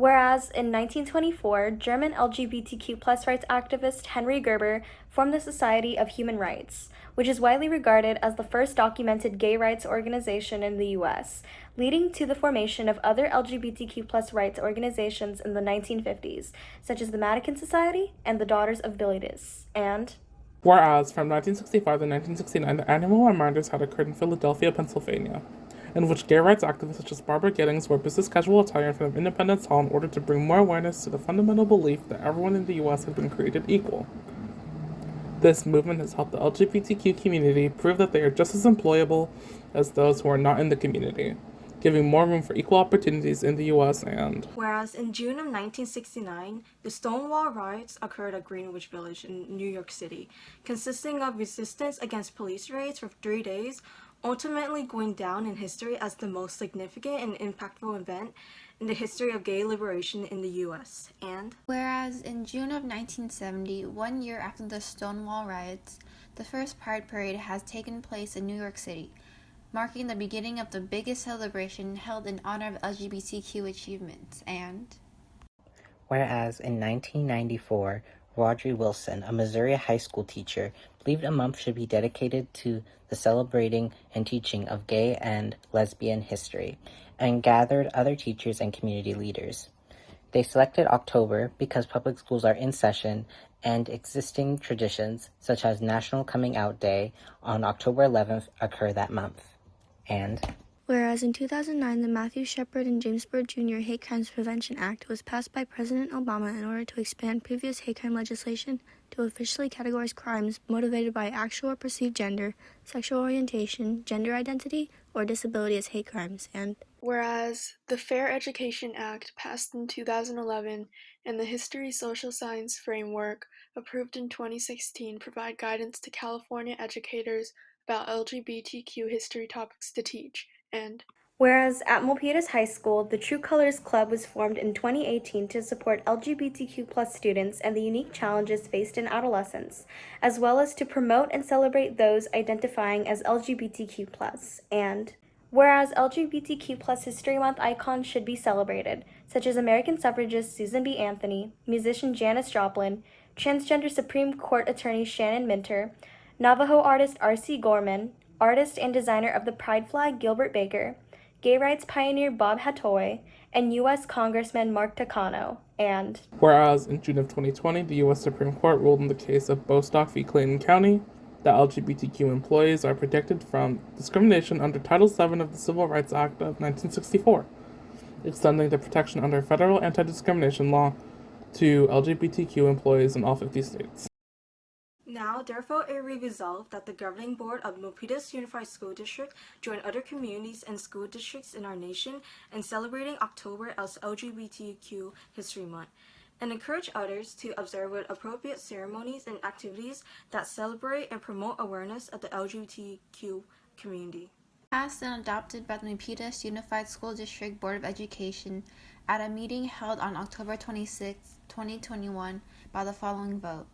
Whereas in 1924, German LGBTQ rights activist Henry Gerber formed the Society of Human Rights, which is widely regarded as the first documented gay rights organization in the US, leading to the formation of other LGBTQ rights organizations in the 1950s, such as the Madigan Society and the Daughters of Bilitis, and Whereas, from 1965 to 1969, the annual reminders had occurred in Philadelphia, Pennsylvania, in which gay rights activists such as Barbara Gittings wore business casual attire in front of Independence Hall in order to bring more awareness to the fundamental belief that everyone in the U.S. had been created equal. This movement has helped the LGBTQ community prove that they are just as employable as those who are not in the community, giving more room for equal opportunities in the U.S. and Whereas in June of 1969, the Stonewall riots occurred at Greenwich Village in New York City, consisting of resistance against police raids for 3 days, ultimately going down in history as the most significant and impactful event in the history of gay liberation in the U.S. And Whereas in June of 1970, 1 year after the Stonewall riots, the first Pride Parade has taken place in New York City, marking the beginning of the biggest celebration held in honor of LGBTQ achievements. And Whereas in 1994, Audrey Wilson, a Missouri high school teacher, believed a month should be dedicated to the celebrating and teaching of gay and lesbian history, and gathered other teachers and community leaders. They selected October because public schools are in session and existing traditions, such as National Coming Out Day on October 11th, occur that month. And Whereas in 2009, the Matthew Shepard and James Byrd Jr. Hate Crimes Prevention Act was passed by President Obama in order to expand previous hate crime legislation to officially categorize crimes motivated by actual or perceived gender, sexual orientation, gender identity, or disability as hate crimes. And Whereas the Fair Education Act passed in 2011 and the History Social Science Framework approved in 2016 provide guidance to California educators about LGBTQ history topics to teach. And whereas at Milpitas High School, the True Colors Club was formed in 2018 to support LGBTQ students and the unique challenges faced in adolescence, as well as to promote and celebrate those identifying as LGBTQ+. And whereas LGBTQ History Month icons should be celebrated, such as American suffragist Susan B. Anthony, musician Janis Joplin, transgender Supreme Court attorney Shannon Minter, Navajo artist R.C. Gorman, artist and designer of the Pride flag Gilbert Baker, gay rights pioneer Bob Hatoy, and U.S. Congressman Mark Takano, and whereas in June of 2020, the U.S. Supreme Court ruled in the case of Bostock v. Clayton County that LGBTQ employees are protected from discrimination under Title VII of the Civil Rights Act of 1964, extending the protection under federal anti-discrimination law to LGBTQ employees in all 50 states. now, therefore, it be resolved that the Governing Board of Milpitas Unified School District join other communities and school districts in our nation in celebrating October as LGBTQ History Month, and encourage others to observe with appropriate ceremonies and activities that celebrate and promote awareness of the LGBTQ community. Passed and adopted by the Milpitas Unified School District Board of Education at a meeting held on October 26, 2021 by the following vote.